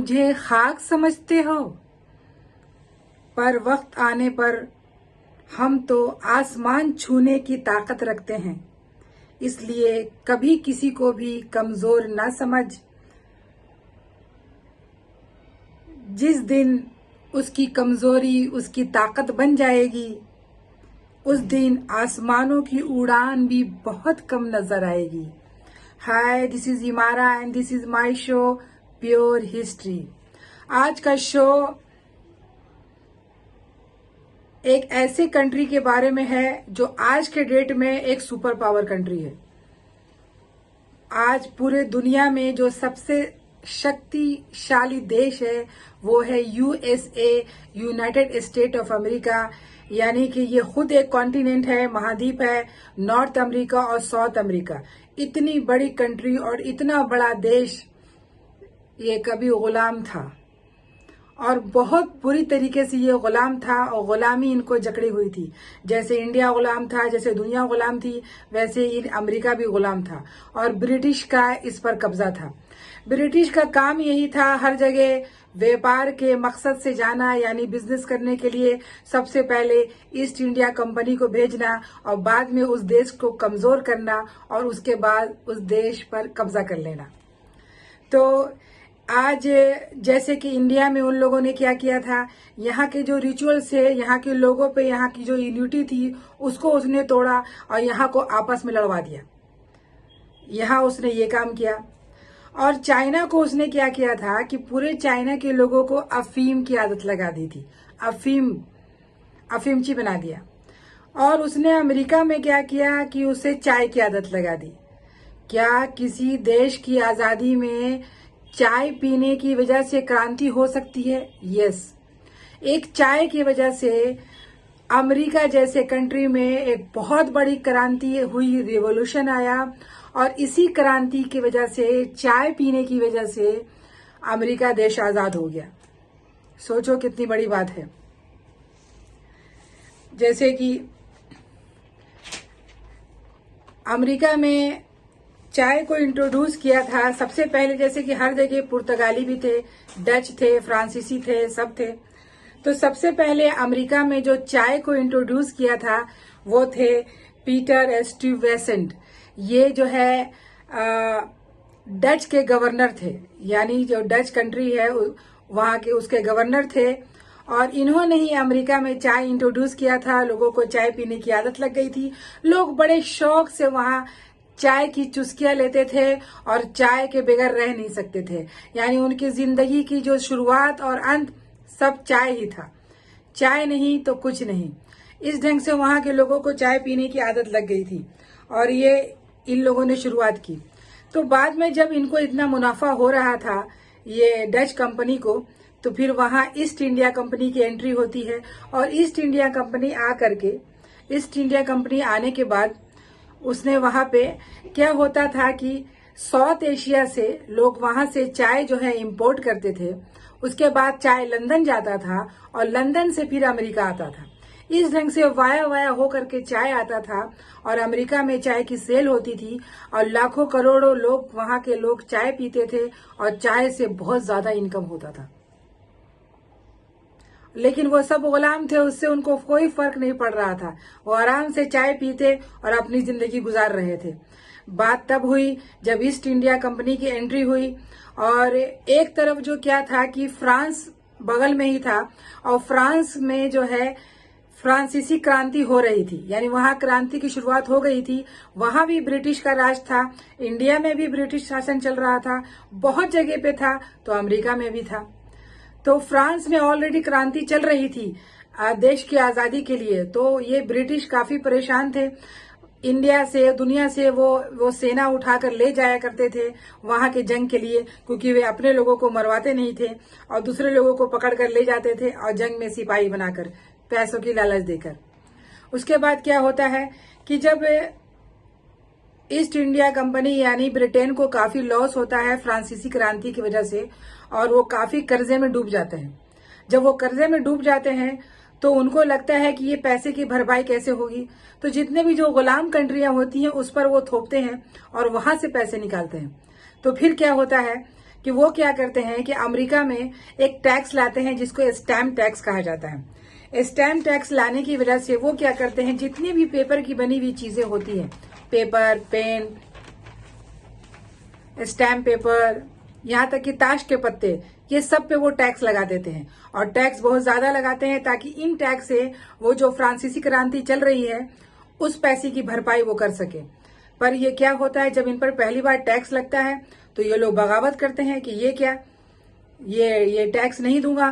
मुझे खाक समझते हो, पर वक्त आने पर हम तो आसमान छूने की ताकत रखते हैं। इसलिए कभी किसी को भी कमजोर ना समझ। जिस दिन उसकी कमजोरी उसकी ताकत बन जाएगी, उस दिन आसमानों की उड़ान भी बहुत कम नजर आएगी। Hi, this is Imara and this is my show pure history. आज का शो एक ऐसे कंट्री के बारे में है जो आज के डेट में एक सुपर पावर कंट्री है। आज पूरे दुनिया में जो सबसे शक्तिशाली देश है वो है USA, United state of America. यानी कि ये खुद एक कॉन्टिनेंट है, महाद्वीप है, नॉर्थ अमेरिका और साउथ अमेरिका। इतनी बड़ी कंट्री और इतना बड़ा देश ये कभी गुलाम था और बहुत बुरी तरीके से ये गुलाम था और गुलामी इनको जकड़ी हुई थी। जैसे इंडिया गुलाम था, जैसे दुनिया गुलाम थी, वैसे ही अमेरिका भी गुलाम था और ब्रिटिश का इस पर कब्जा था। ब्रिटिश का काम यही था हर जगह व्यापार के मकसद से जाना, यानी बिजनेस करने के लिए सबसे पहले ईस्ट इंडिया कंपनी को भेजना और बाद में उस देश को कमजोर करना और उसके बाद उस देश पर कब्जा कर लेना। तो आज जैसे कि इंडिया में उन लोगों ने क्या किया था, यहाँ के जो रिचुअल्स है, यहाँ के लोगों पे यहाँ की जो यूनिटी थी उसको उसने तोड़ा और यहाँ को आपस में लड़वा दिया। यहाँ उसने ये काम किया। और चाइना को उसने क्या किया था कि पूरे चाइना के लोगों को अफीम की आदत लगा दी थी। अफीमची बना दिया। और उसने अमेरिका में क्या किया कि उसे चाय की आदत लगा दी। क्या किसी देश की आजादी में चाय पीने की वजह से क्रांति हो सकती है? यस। एक चाय की वजह से अमेरिका जैसे कंट्री में एक बहुत बड़ी क्रांति हुई, रिवॉल्यूशन आया और इसी क्रांति की वजह से, चाय पीने की वजह से अमेरिका देश आजाद हो गया। सोचो कितनी बड़ी बात है। जैसे कि अमेरिका में चाय को इंट्रोड्यूस किया था सबसे पहले, जैसे कि हर जगह पुर्तगाली भी थे, डच थे, फ्रांसीसी थे, सब थे। तो सबसे पहले अमेरिका में जो चाय को इंट्रोड्यूस किया था वो थे पीटर स्टुवेसेंट। ये जो है डच के गवर्नर थे, यानी जो डच कंट्री है वहां के उसके गवर्नर थे। और इन्होंने ही अमेरिका में चाय इंट्रोड्यूस किया था। लोगों को चाय पीने की आदत लग गई थी। लोग बड़े शौक से वहां चाय की चुस्कियां लेते थे और चाय के बगैर रह नहीं सकते थे। यानी उनकी जिंदगी की जो शुरुआत और अंत सब चाय ही था। चाय नहीं तो कुछ नहीं। इस ढंग से वहां के लोगों को चाय पीने की आदत लग गई थी और ये इन लोगों ने शुरुआत की। तो बाद में जब इनको इतना मुनाफा हो रहा था ये डच कंपनी को, तो फिर वहां ईस्ट इंडिया कंपनी की एंट्री होती है। और east India company east India company आने के बाद उसने वहां पे क्या होता था कि साउथ एशिया से लोग वहां से चाय जो है इंपोर्ट करते थे। उसके बाद चाय लंदन जाता था और लंदन से फिर अमेरिका आता था। इस ढंग से वाया वाया होकर के चाय आता था और अमेरिका में चाय की सेल होती थी और लाखों करोड़ों लोग, वहां के लोग चाय पीते थे और चाय से बहुत ज्यादा इनकम होता था। लेकिन वो सब गुलाम थे, उससे उनको कोई फर्क नहीं पड़ रहा था। वो आराम से चाय पीते और अपनी जिंदगी गुजार रहे थे। बात तब हुई जब ईस्ट इंडिया कंपनी की एंट्री हुई और एक तरफ जो क्या था कि फ्रांस बगल में ही था और फ्रांस में जो है फ्रांसीसी क्रांति हो रही थी, यानी वहां क्रांति की शुरुआत हो गई थी। वहां भी ब्रिटिश का राज था, इंडिया में भी ब्रिटिश शासन चल रहा था, बहुत जगह पे था, तो अमेरिका में भी था। तो फ्रांस में ऑलरेडी क्रांति चल रही थी देश की आजादी के लिए। तो ये ब्रिटिश काफी परेशान थे। इंडिया से, दुनिया से वो सेना उठाकर ले जाया करते थे वहां के जंग के लिए, क्योंकि वे अपने लोगों को मरवाते नहीं थे और दूसरे लोगों को पकड़ कर ले जाते थे और जंग में सिपाही बनाकर, पैसों की लालच देकर। उसके बाद क्या होता है कि जब ईस्ट इंडिया कंपनी यानी ब्रिटेन को काफी लॉस होता है फ्रांसीसी क्रांति की वजह से और वो काफी कर्जे में डूब जाते हैं। जब वो कर्जे में डूब जाते हैं तो उनको लगता है कि ये पैसे की भरपाई कैसे होगी। तो जितने भी जो गुलाम कंट्रियां होती हैं उस पर वो थोपते हैं और वहां से पैसे निकालते हैं। तो फिर क्या होता है कि वो क्या करते हैं कि अमेरिका में एक टैक्स लाते हैं जिसको स्टैम्प टैक्स कहा जाता है। स्टैम्प टैक्स लाने की वजह से वो क्या करते हैं, जितनी भी पेपर की बनी हुई चीजें होती हैं, पेपर, पेन, स्टैम्प पेपर, यहाँ तक कि ताश के पत्ते, ये सब पे वो टैक्स लगा देते हैं और टैक्स बहुत ज्यादा लगाते हैं ताकि इन टैक्स से वो जो फ्रांसीसी क्रांति चल रही है उस पैसे की भरपाई वो कर सके। पर ये क्या होता है, जब इन पर पहली बार टैक्स लगता है तो ये लोग बगावत करते हैं कि ये क्या, ये टैक्स नहीं दूंगा।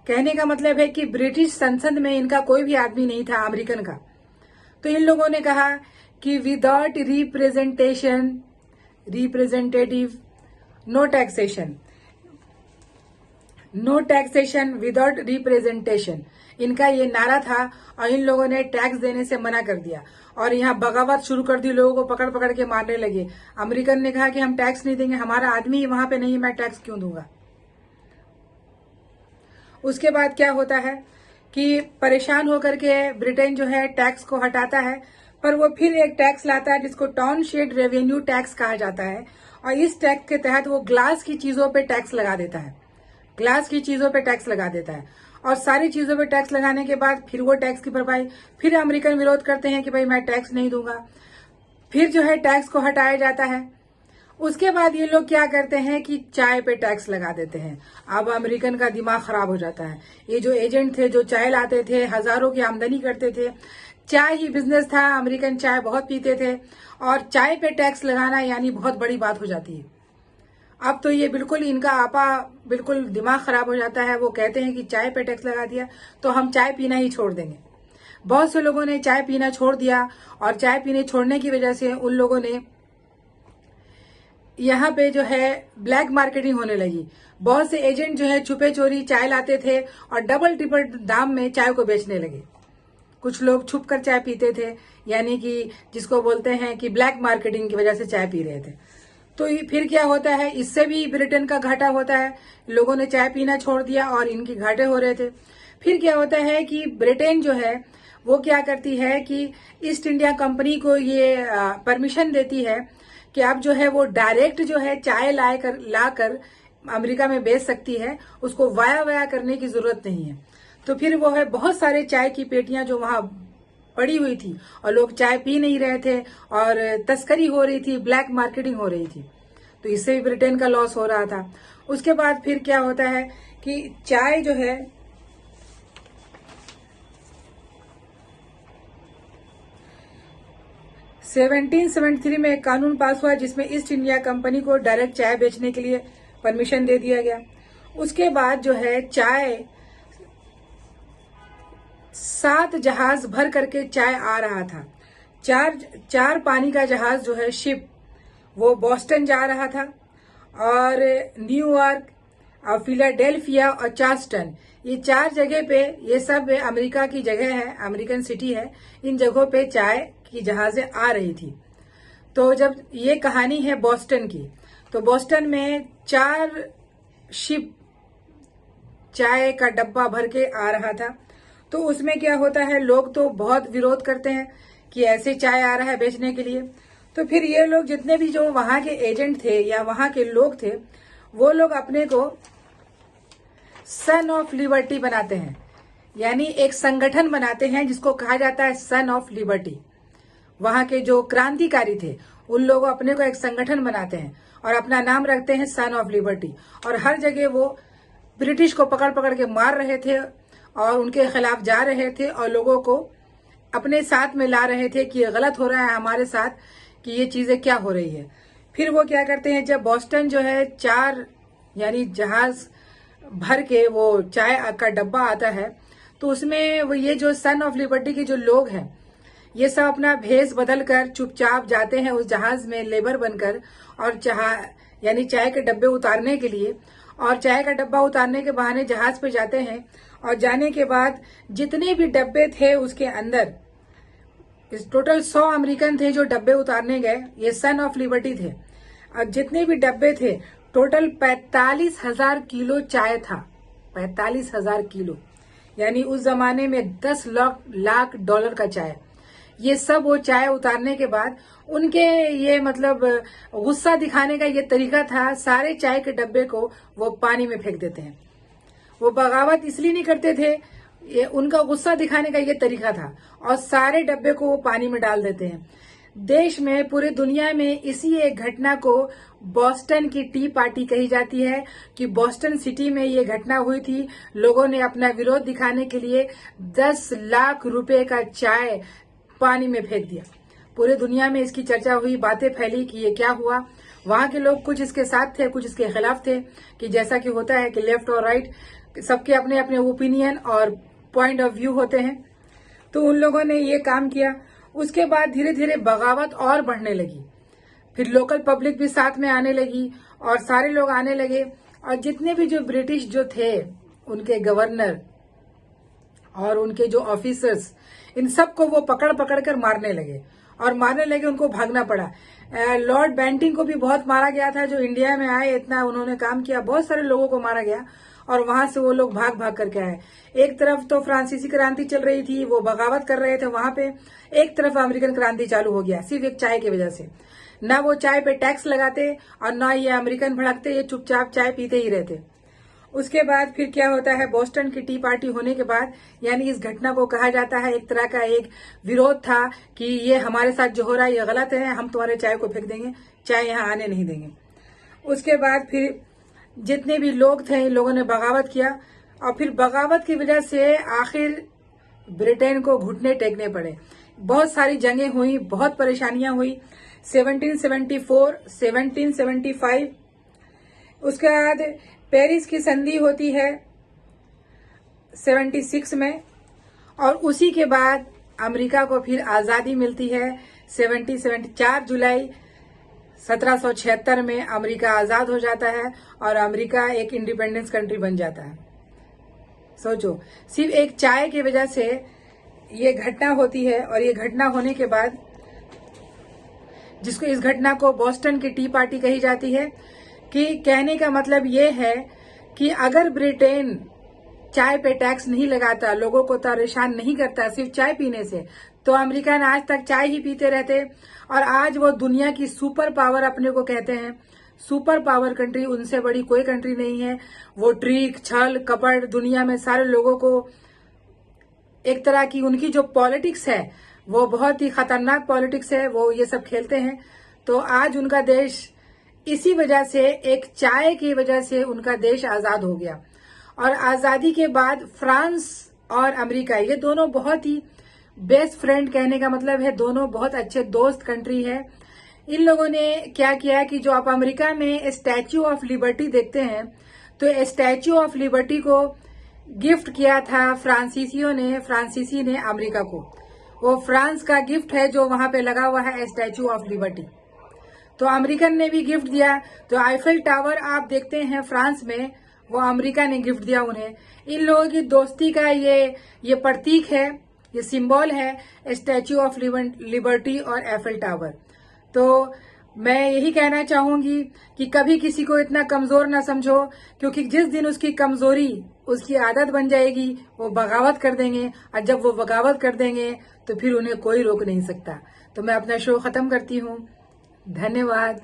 कहने का मतलब है कि ब्रिटिश संसद में इनका कोई भी आदमी नहीं था अमेरिकन का, तो इन लोगों ने कहा कि without representative no taxation, no taxation without representation, इनका ये नारा था और इन लोगों ने टैक्स देने से मना कर दिया और यहाँ बगावत शुरू कर दी, लोगों को पकड़ पकड़ के मारने लगे। अमेरिकन ने कहा कि हम टैक्स नहीं देंगे, हमारा आदमी वहां पे नहीं, मैं टैक्स क्यों दूंगा। उसके बाद क्या होता है कि परेशान होकर के ब्रिटेन जो है टैक्स को हटाता है, पर वो फिर एक टैक्स लाता है जिसको टाउनशेड रेवेन्यू टैक्स कहा जाता है और इस टैक्स के तहत वो ग्लास की चीजों पे टैक्स लगा देता है, ग्लास की चीजों पे टैक्स लगा देता है और सारी चीजों पे टैक्स लगाने के बाद फिर वो टैक्स की भरपाई, फिर अमेरिकन विरोध करते हैं कि भाई मैं टैक्स नहीं दूंगा, फिर जो है टैक्स को हटाया जाता है। उसके बाद ये लोग क्या करते हैं कि चाय पे टैक्स लगा देते हैं। अब अमेरिकन का दिमाग खराब हो जाता है। ये जो एजेंट थे जो चाय लाते थे, हजारों की आमदनी करते थे, चाय ही बिजनेस था, अमेरिकन चाय बहुत पीते थे और चाय पे टैक्स लगाना यानी बहुत बड़ी बात हो जाती है। अब तो ये बिल्कुल इनका आपा बिल्कुल दिमाग खराब हो जाता है। वो कहते हैं कि चाय पे टैक्स लगा दिया तो हम चाय पीना ही छोड़ देंगे। बहुत से लोगों ने चाय पीना छोड़ दिया और चाय पीने छोड़ने की वजह से उन लोगों ने यहाँ पे जो है ब्लैक मार्केटिंग होने लगी। बहुत से एजेंट जो है छुपे चोरी चाय लाते थे और डबल ट्रिपल दाम में चाय को बेचने लगे। कुछ लोग छुप कर चाय पीते थे, यानी कि जिसको बोलते हैं कि ब्लैक मार्केटिंग की वजह से चाय पी रहे थे। तो फिर क्या होता है, इससे भी ब्रिटेन का घाटा होता है। लोगों ने चाय पीना छोड़ दिया और इनके घाटे हो रहे थे। फिर क्या होता है कि ब्रिटेन जो है वो क्या करती है कि ईस्ट इंडिया कंपनी को ये परमिशन देती है कि अब जो है वो डायरेक्ट जो है चाय लाकर अमेरिका में बेच सकती है, उसको वाया करने की जरूरत नहीं है। तो फिर वो है बहुत सारे चाय की पेटियां जो वहां पड़ी हुई थी और लोग चाय पी नहीं रहे थे और तस्करी हो रही थी, ब्लैक मार्केटिंग हो रही थी, तो इससे भी ब्रिटेन का लॉस हो रहा था। उसके बाद फिर क्या होता है कि चाय जो है (1773) में एक कानून पास हुआ जिसमें ईस्ट इंडिया कंपनी को डायरेक्ट चाय बेचने के लिए परमिशन दे दिया गया। उसके बाद जो है चाय 7 जहाज भर करके चाय आ रहा था। चार पानी का जहाज जो है शिप, वो बॉस्टन जा रहा था और न्यूयॉर्क और फिलाडेल्फिया और चार्ल्सटन, ये 4 जगह पे, ये सब अमेरिका की जगह है, अमेरिकन सिटी है, इन जगहों पे चाय की जहाजें आ रही थी। तो जब ये कहानी है बॉस्टन की, तो बॉस्टन में 4 शिप चाय का डब्बा भर के आ रहा था। तो उसमें क्या होता है, लोग तो बहुत विरोध करते हैं कि ऐसे चाय आ रहा है बेचने के लिए। तो फिर ये लोग जितने भी जो वहां के एजेंट थे या वहां के लोग थे, वो लोग अपने को सन ऑफ लिबर्टी बनाते हैं, यानी एक संगठन बनाते हैं जिसको कहा जाता है सन ऑफ लिबर्टी। वहां के जो क्रांतिकारी थे उन लोग अपने को एक संगठन बनाते हैं और अपना नाम रखते हैं सन ऑफ लिबर्टी, और हर जगह वो ब्रिटिश को पकड़ पकड़ के मार रहे थे और उनके खिलाफ जा रहे थे और लोगों को अपने साथ में ला रहे थे कि ये गलत हो रहा है हमारे साथ, कि ये चीजें क्या हो रही है। फिर वो क्या करते हैं, जब बॉस्टन जो है 4 यानी जहाज भर के वो चाय का डब्बा आता है, तो उसमें वो ये जो सन ऑफ लिबर्टी के जो लोग हैं, ये सब अपना भेष बदल कर चुपचाप जाते हैं उस जहाज में लेबर बनकर, और यानी चाय के डब्बे उतारने के लिए, और चाय का डब्बा उतारने के बहाने जहाज पे जाते हैं। और जाने के बाद जितने भी डब्बे थे उसके अंदर, इस टोटल 100 अमेरिकन थे जो डब्बे उतारने गए, ये सन ऑफ लिबर्टी थे, और जितने भी डब्बे थे टोटल 45,000 किलो चाय था। 45,000 किलो, यानी उस जमाने में 10 लाख डॉलर का चाय। ये सब वो चाय उतारने के बाद उनके ये मतलब गुस्सा दिखाने का ये तरीका था, सारे चाय के डब्बे को वो पानी में फेंक देते हैं। वो बगावत इसलिए नहीं करते थे, ये उनका गुस्सा दिखाने का ये तरीका था, और सारे डब्बे को वो पानी में डाल देते हैं। देश में, पूरे दुनिया में इसी एक घटना को बॉस्टन की टी पार्टी कही जाती है कि बॉस्टन सिटी में ये घटना हुई थी। लोगों ने अपना विरोध दिखाने के लिए 10 लाख रुपए का चाय पानी में फेंक दिया। पूरे दुनिया में इसकी चर्चा हुई, बातें फैली कि ये क्या हुआ। वहां के लोग कुछ इसके साथ थे, कुछ इसके खिलाफ थे, कि जैसा कि होता है कि लेफ्ट और राइट सबके अपने अपने ओपिनियन और पॉइंट ऑफ व्यू होते हैं। तो उन लोगों ने ये काम किया। उसके बाद धीरे धीरे बगावत और बढ़ने लगी, फिर लोकल पब्लिक भी साथ में आने लगी और सारे लोग आने लगे। और जितने भी जो ब्रिटिश जो थे, उनके गवर्नर और उनके जो ऑफिसर्स, इन सबको वो पकड़ पकड़ कर मारने लगे, और मारने लगे, उनको भागना पड़ा। लॉर्ड बेंटिंग को भी बहुत मारा गया था, जो इंडिया में आए, इतना उन्होंने काम किया, बहुत सारे लोगों को मारा गया, और वहां से वो लोग भाग भाग करके आए। एक तरफ तो फ्रांसीसी क्रांति चल रही थी, वो बगावत कर रहे थे वहां पे, एक तरफ अमेरिकन क्रांति चालू हो गया, सिर्फ एक चाय की वजह से। ना वो चाय पे टैक्स लगाते और ना ये अमेरिकन भड़कते, ये चुपचाप चाय पीते ही रहते। उसके बाद फिर क्या होता है, बोस्टन की टी पार्टी होने के बाद, यानी इस घटना को कहा जाता है एक तरह का एक विरोध था कि ये हमारे साथ जो हो रहा है ये गलत है, हम तुम्हारे चाय को फेंक देंगे, चाय यहाँ आने नहीं देंगे। उसके बाद फिर जितने भी लोग थे, इन लोगों ने बगावत किया, और फिर बगावत की वजह से आखिर ब्रिटेन को घुटने टेकने पड़े। बहुत सारी जंगें हुई, बहुत परेशानियां हुई। 1774, 1775, उसके बाद पेरिस की संधि होती है 76 में, और उसी के बाद अमेरिका को फिर आजादी मिलती है 4 जुलाई 1776 में अमेरिका आजाद हो जाता है और अमेरिका एक इंडिपेंडेंस कंट्री बन जाता है। सोचो, सिर्फ एक चाय की वजह से ये घटना होती है। और ये घटना होने के बाद, जिसको इस घटना को बोस्टन की टी पार्टी कही जाती है, कि कहने का मतलब ये है कि अगर ब्रिटेन चाय पे टैक्स नहीं लगाता, लोगों को परेशान नहीं करता सिर्फ चाय पीने से, तो अमेरिकन आज तक चाय ही पीते रहते। और आज वो दुनिया की सुपर पावर अपने को कहते हैं, सुपर पावर कंट्री, उनसे बड़ी कोई कंट्री नहीं है। वो ट्रिक, छल, कपट, दुनिया में सारे लोगों को, एक तरह की उनकी जो पॉलिटिक्स है वो बहुत ही खतरनाक पॉलिटिक्स है, वो ये सब खेलते हैं। तो आज उनका देश इसी वजह से, एक चाय की वजह से उनका देश आजाद हो गया। और आजादी के बाद फ्रांस और अमेरिका, ये दोनों बहुत ही बेस्ट फ्रेंड, कहने का मतलब है दोनों बहुत अच्छे दोस्त कंट्री है। इन लोगों ने क्या किया कि जो आप अमेरिका में स्टैच्यू ऑफ लिबर्टी देखते हैं, तो स्टैच्यू ऑफ लिबर्टी को गिफ्ट किया था फ्रांसीसी ने अमेरिका को। वो फ्रांस का गिफ्ट है जो वहां पे लगा हुआ है, स्टैच्यू ऑफ लिबर्टी। तो अमेरिकन ने भी गिफ्ट दिया। तो आईफेल टावर आप देखते हैं फ्रांस में, वो अमेरिका ने गिफ्ट दिया उन्हें। इन लोगों की दोस्ती का ये प्रतीक है, ये सिंबल है, स्टैच्यू ऑफ लिबर्टी और आईफेल टावर। तो मैं यही कहना चाहूंगी कि कभी किसी को इतना कमजोर ना समझो, क्योंकि जिस दिन उसकी कमजोरी उसकी आदत बन जाएगी, वो बगावत कर देंगे, और जब वो बगावत कर देंगे तो फिर उन्हें कोई रोक नहीं सकता। तो मैं अपना शो खत्म करती हूँ। धन्यवाद।